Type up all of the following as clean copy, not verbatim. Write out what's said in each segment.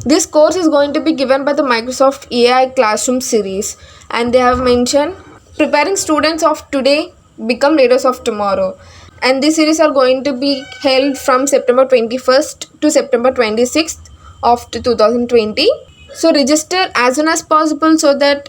This course is going to be given by the Microsoft AI Classroom series, and they have mentioned preparing students of today become leaders of tomorrow. And this series are going to be held from September 21st to September 26th of 2020. So register as soon as possible, so that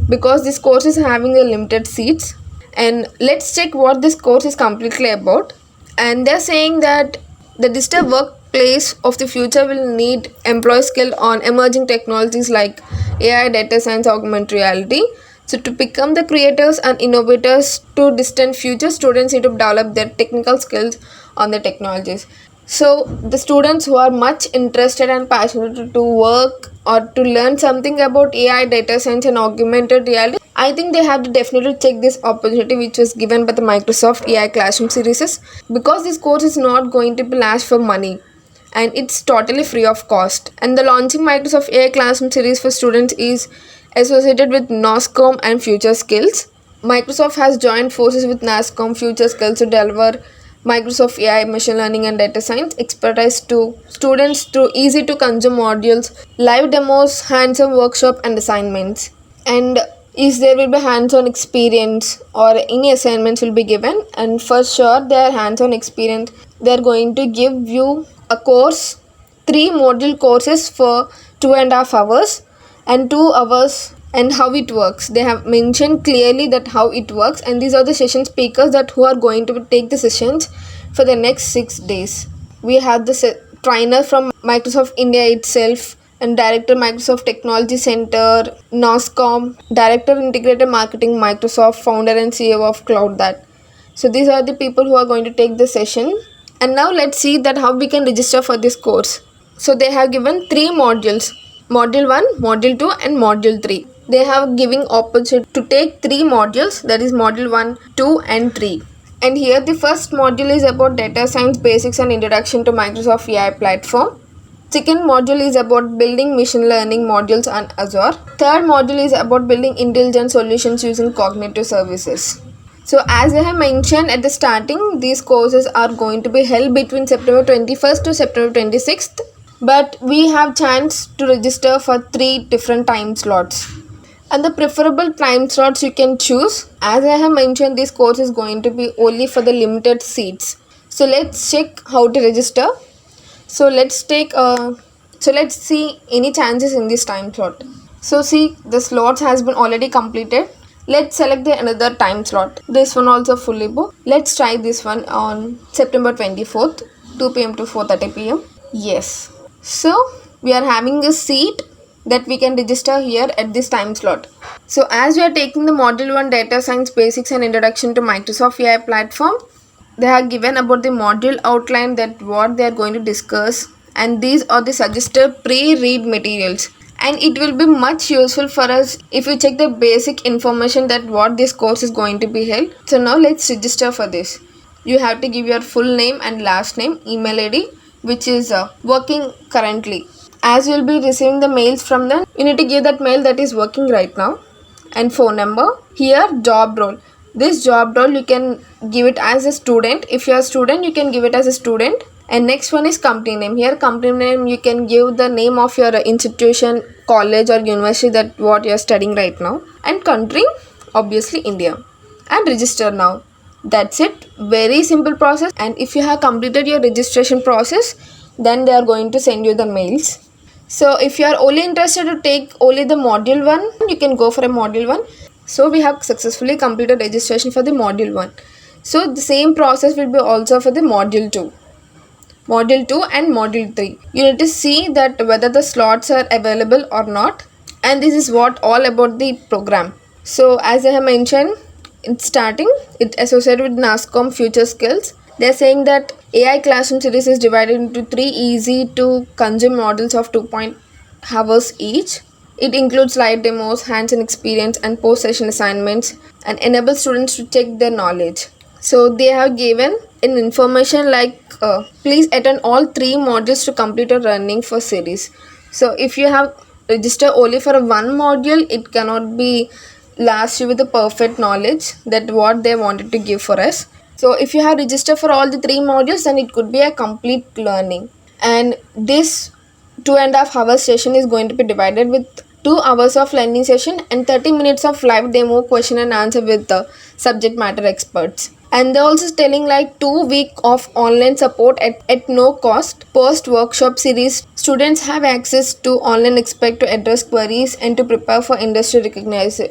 because this course is having a limited seats. And let's check what this course is completely about. And they're saying that the digital workplace of the future will need employees skilled on emerging technologies like AI, data science, augmented reality. So to become the creators and innovators to distant future, students need to develop their technical skills on the technologies. So the students who are much interested and passionate to work or to learn something about AI, data science and augmented reality, I think they have to definitely check this opportunity which was given by the Microsoft AI Classroom series, because this course is not going to be last for money and it's totally free of cost. And the launching Microsoft AI Classroom series for students is associated with NOSCOM and Future Skills. Microsoft has joined forces with NASCOM Future Skills to deliver Microsoft AI, machine learning, and data science expertise to students through easy to consume modules, live demos, hands on workshop, and assignments. And is there will be hands-on experience or any assignments will be given, and for sure their hands-on experience they are going to give you a course, 3 module courses for 2.5 hours and 2 hours. And how it works, they have mentioned clearly that how it works, and these are the session speakers that who are going to take the sessions for the next 6 days. We have the trainer from Microsoft India itself, and director Microsoft Technology Center, NOSCOM, director integrated marketing Microsoft, founder and CEO of CloudThat. So these are the people who are going to take the session. And now let's see that how we can register for this course. So they have given 3 modules, module 1, module 2 and module 3. They have giving opportunity to take 3 modules, that is module 1, 2 and 3. And here the first module is about data science basics and introduction to Microsoft AI platform. Second module is about building machine learning modules on Azure. Third module is about building intelligent solutions using cognitive services. So as I have mentioned at the starting, these courses are going to be held between September 21st to September 26th. But we have chance to register for 3 different time slots. And the preferable time slots you can choose. As I have mentioned, this course is going to be only for the limited seats. So let's check how to register. So let's see any chances in this time slot. So see, the slots has been already completed. Let's select the another time slot. This one also fully booked. Let's try this one on September 24th, 2 p.m. to 4:30 p.m. Yes. So we are having a seat that we can register here at this time slot. So as we are taking the module 1 data science basics and introduction to Microsoft AI platform, they have given about the module outline, that what they are going to discuss, and these are the suggested pre-read materials, and it will be much useful for us if you check the basic information that what this course is going to be held. So now let's register for this. You have to give your full name and last name, email ID which is working currently. As you will be receiving the mails from them, you need to give that mail that is working right now, and phone number. Here job role, this job role you can give it as a student. If you are a student, you can give it as a student. And next one is company name. Here company name you can give the name of your institution, college or university that what you are studying right now, and country obviously India, and register now. That's it. Very simple process. And if you have completed your registration process, then they are going to send you the mails. So if you are only interested to take only the module 1, you can go for a module 1. So we have successfully completed registration for the module 1. So the same process will be also for the module 2. Module 2 and module 3. You need to see that whether the slots are available or not. And this is what all about the program. So as I have mentioned, it's starting, it's associated with NASCOM Future Skills. They're saying that AI Classroom series is divided into 3 easy to consume models of 2 hours each. It includes live demos, hands-on experience and post-session assignments, and enables students to check their knowledge. So they have given an information like please attend all 3 modules to complete a running for series. So if you have registered only for one module, it cannot be last you with the perfect knowledge that what they wanted to give for us. So if you have registered for all the 3 modules, then it could be a complete learning. And this 2.5 hours session is going to be divided with 2 hours of learning session and 30 minutes of live demo question and answer with the subject matter experts. And they're also telling like 2 week of online support at no cost. Post workshop series, students have access to online expert to address queries and to prepare for industry recognized AI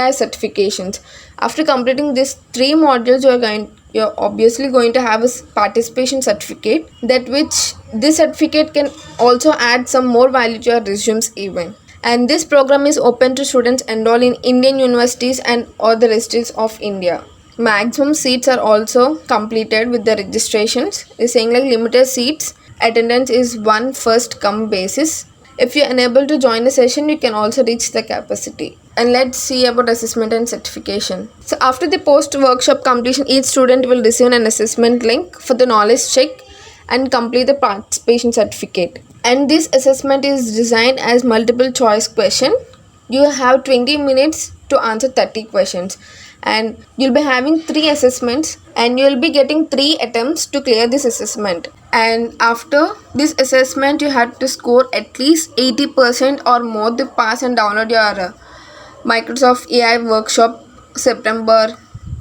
certifications. After completing these 3 modules, you're obviously going to have a participation certificate, that which this certificate can also add some more value to your resumes even. And this program is open to students enrolled in Indian universities and other districts of India. Maximum seats are also completed with the registrations. It's saying like limited seats. Attendance is one first come basis. If you're unable to join the session, you can also reach the capacity. And let's see about assessment and certification. So after the post workshop completion, each student will receive an assessment link for the knowledge check and complete the participation certificate. And this assessment is designed as multiple choice question. You have 20 minutes to answer 30 questions, and you'll be having 3 assessments and you'll be getting 3 attempts to clear this assessment. And after this assessment, you have to score at least 80% or more to pass and download your Microsoft AI Workshop September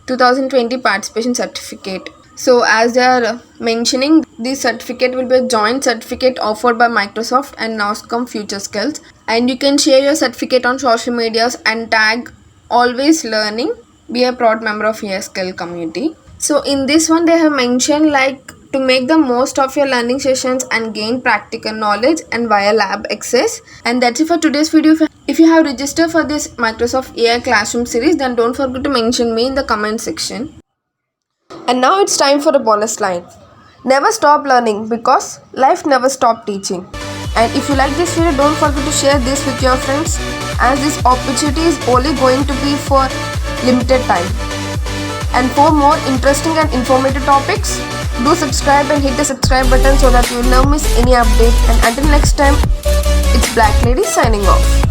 2020 participation certificate. So as they are mentioning, this certificate will be a joint certificate offered by Microsoft and NOSCOM Future Skills. And you can share your certificate on social medias and tag Always Learning. Be a proud member of ESKL community. So in this one, they have mentioned like to make the most of your learning sessions and gain practical knowledge and via lab access. And that's it for today's video. If you have registered for this Microsoft AI Classroom series, then don't forget to mention me in the comment section. And now it's time for a bonus line. Never stop learning because life never stopped teaching. And if you like this video, don't forget to share this with your friends, as this opportunity is only going to be for limited time. And for more interesting and informative topics, do subscribe and hit the subscribe button so that you will never miss any update. And until next time, it's Black Lady signing off.